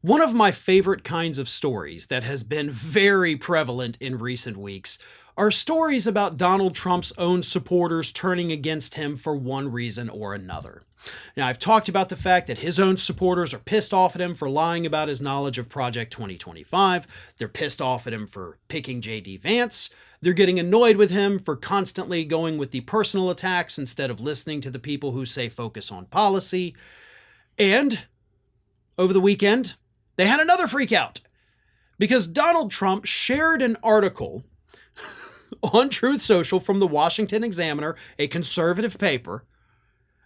One of my favorite kinds of stories that has been very prevalent in recent weeks are stories about Donald Trump's own supporters turning against him for one reason or another. Now, I've talked about the fact that his own supporters are pissed off at him for lying about his knowledge of Project 2025. They're pissed off at him for picking J.D. Vance. They're getting annoyed with him for constantly going with the personal attacks instead of listening to the people who say focus on policy. And over the weekend, they had another freak out because Donald Trump shared an article on Truth Social from the Washington Examiner, a conservative paper,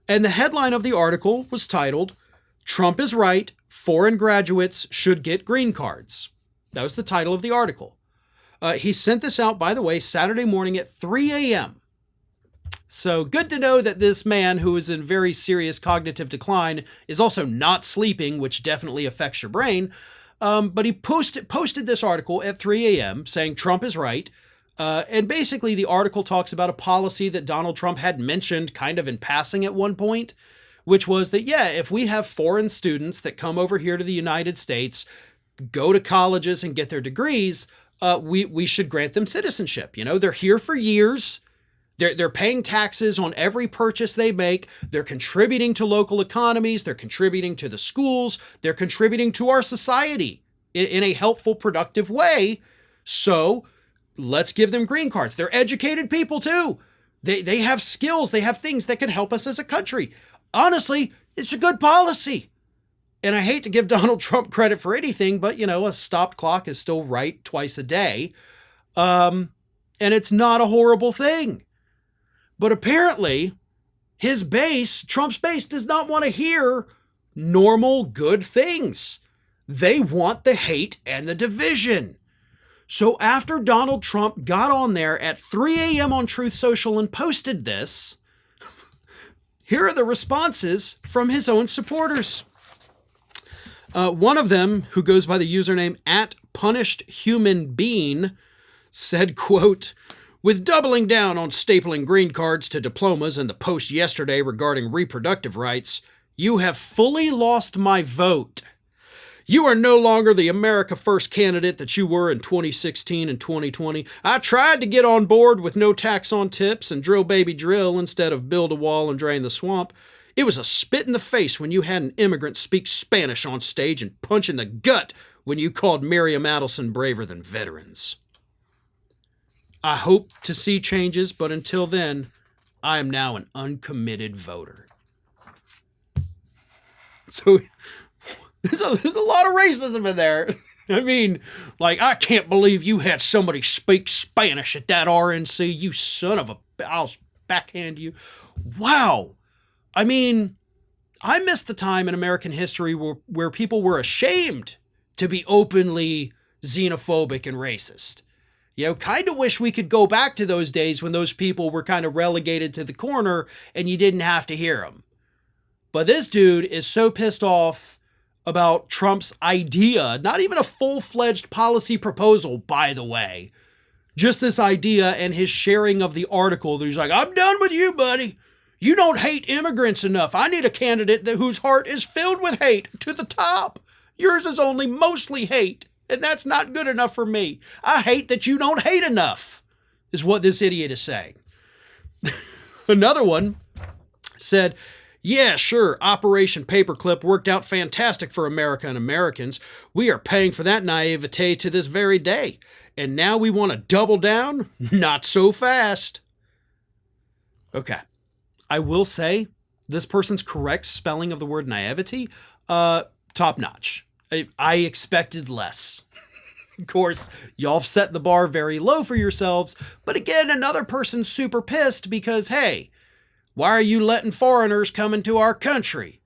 and the headline of the article was titled, "Trump is right, foreign graduates should get green cards." That was the title of the article. He sent this out, by the way, Saturday morning at 3 a.m. So good to know that this man, who is in very serious cognitive decline, is also not sleeping, which definitely affects your brain. But he posted this article at 3 a.m. saying Trump is right. And basically the article talks about a policy that Donald Trump had mentioned kind of in passing at one point, which was that, yeah, if we have foreign students that come over here to the United States, go to colleges and get their degrees, we should grant them citizenship. You know, they're here for years. They're paying taxes on every purchase they make. They're contributing to local economies. They're contributing to the schools. They're contributing to our society in a helpful, productive way. So let's give them green cards. They're educated people too. They have skills. They have things that can help us as a country. Honestly, it's a good policy. And I hate to give Donald Trump credit for anything, but, you know, a stopped clock is still right twice a day. And it's not a horrible thing. But apparently, Trump's base, does not want to hear normal, good things. They want the hate and the division. So after Donald Trump got on there at 3 a.m. on Truth Social and posted this, here are the responses from his own supporters. One of them, who goes by the username @punishedhumanbeing, said, quote, "With doubling down on stapling green cards to diplomas and the post yesterday regarding reproductive rights, you have fully lost my vote. You are no longer the America First candidate that you were in 2016 and 2020. I tried to get on board with no tax on tips and drill baby drill instead of build a wall and drain the swamp. It was a spit in the face when you had an immigrant speak Spanish on stage and punch in the gut when you called Miriam Adelson braver than veterans. I hope to see changes, but until then, I am now an uncommitted voter." So there's a lot of racism in there. I mean, like, I can't believe you had somebody speak Spanish at that RNC. You son of a... I'll backhand you. Wow. I mean, I miss the time in American history where people were ashamed to be openly xenophobic and racist. You know, kind of wish we could go back to those days when those people were kind of relegated to the corner and you didn't have to hear them. But this dude is so pissed off about Trump's idea, not even a full-fledged policy proposal, by the way, just this idea and his sharing of the article that he's like, "I'm done with you, buddy. You don't hate immigrants enough. I need a candidate whose heart is filled with hate to the top. Yours is only mostly hate. And that's not good enough for me. I hate that you don't hate enough," is what this idiot is saying. Another one said, "Yeah, sure, Operation Paperclip worked out fantastic for America and Americans. We are paying for that naivete to this very day. And now we want to double down? Not so fast." Okay. I will say this person's correct spelling of the word naivety, top notch. I expected less. Of course, y'all have set the bar very low for yourselves, but again, another person's super pissed because, hey, why are you letting foreigners come into our country?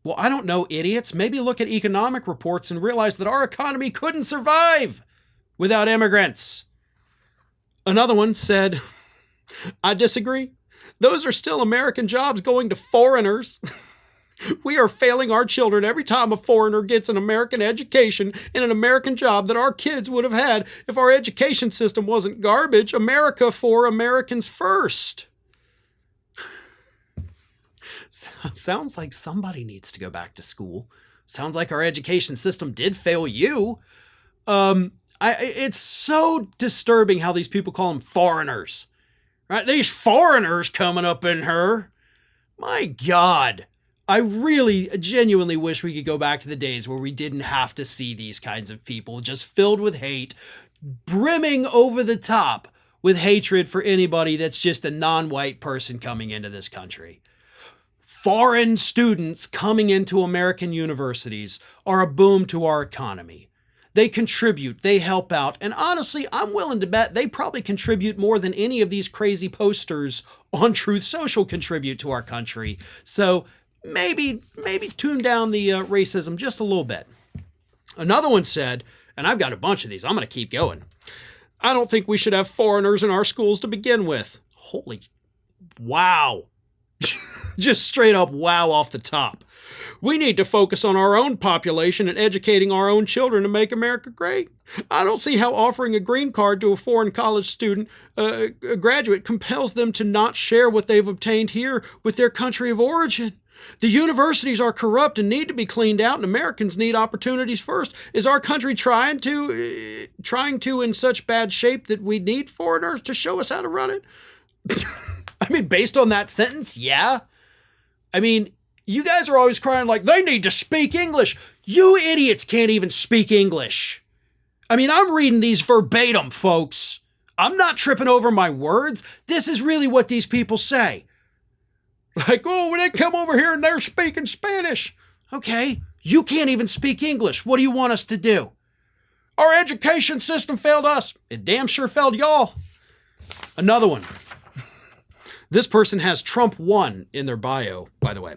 Well, I don't know, idiots. Maybe look at economic reports and realize that our economy couldn't survive without immigrants. Another one said, "I disagree. Those are still American jobs going to foreigners. We are failing our children every time a foreigner gets an American education and an American job that our kids would have had if our education system wasn't garbage. America for Americans first." Sounds like somebody needs to go back to school. Sounds like our education system did fail you. It's so disturbing how these people call them foreigners, right? These foreigners coming up in her. My God, I really genuinely wish we could go back to the days where we didn't have to see these kinds of people just filled with hate, brimming over the top with hatred for anybody that's just a non-white person coming into this country. Foreign students coming into American universities are a boom to our economy. They contribute, they help out, and honestly, I'm willing to bet they probably contribute more than any of these crazy posters on Truth Social contribute to our country. So maybe tune down the racism just a little bit. Another one said, and I've got a bunch of these, I'm going to keep going. I don't think we should have foreigners in our schools to begin with. Holy wow. Just straight up wow off the top. We need to focus on our own population and educating our own children to make America great. I don't see how offering a green card to a foreign college student, a graduate, compels them to not share what they've obtained here with their country of origin. The universities are corrupt and need to be cleaned out, and Americans need opportunities first. Is our country trying to in such bad shape that we need foreigners to show us how to run it? I mean, based on that sentence, yeah. I mean, you guys are always crying like, they need to speak English. You idiots can't even speak English. I mean, I'm reading these verbatim, folks. I'm not tripping over my words. This is really what these people say. Like, oh, when they come over here and they're speaking Spanish. Okay, you can't even speak English. What do you want us to do? Our education system failed us. It damn sure failed y'all. Another one. This person has Trump 1 in their bio, by the way.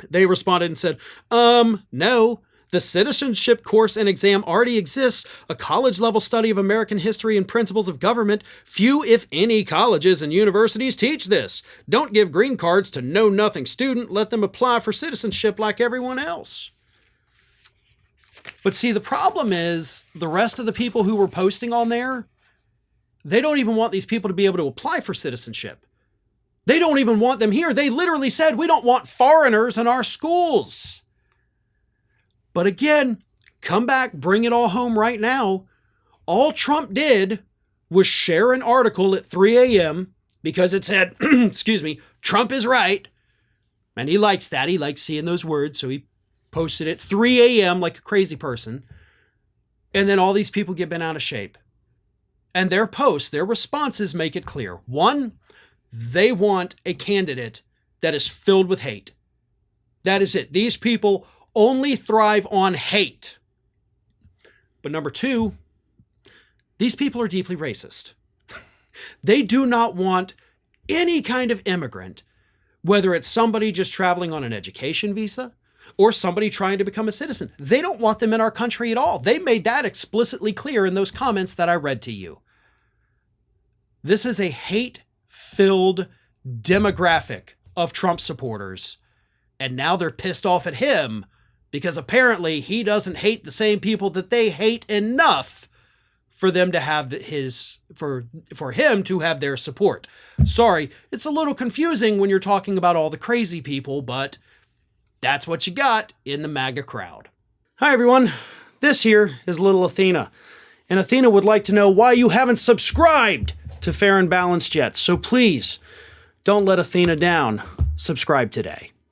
They responded and said, no, the citizenship course and exam already exists, a college-level study of American history and principles of government. Few, if any, colleges and universities teach this. Don't give green cards to know-nothing student. Let them apply for citizenship like everyone else. But see, the problem is the rest of the people who were posting on there, they don't even want these people to be able to apply for citizenship. They don't even want them here. They literally said, we don't want foreigners in our schools. But again, come back, bring it all home right now. All Trump did was share an article at 3 a.m. because it said, excuse me, Trump is right. And he likes that. He likes seeing those words. So he posted it 3 a.m. like a crazy person. And then all these people get bent out of shape. And their posts, their responses make it clear. One, they want a candidate that is filled with hate. That is it. These people only thrive on hate. But number two, these people are deeply racist. They do not want any kind of immigrant, whether it's somebody just traveling on an education visa or somebody trying to become a citizen. They don't want them in our country at all. They made that explicitly clear in those comments that I read to you. This is a hate-filled demographic of Trump supporters. And now they're pissed off at him because apparently he doesn't hate the same people that they hate enough for them to have for him to have their support. Sorry, it's a little confusing when you're talking about all the crazy people, but that's what you got in the MAGA crowd. Hi everyone, this here is little Athena. And Athena would like to know why you haven't subscribed to Fair and Balanced yet. So please, don't let Athena down. Subscribe today.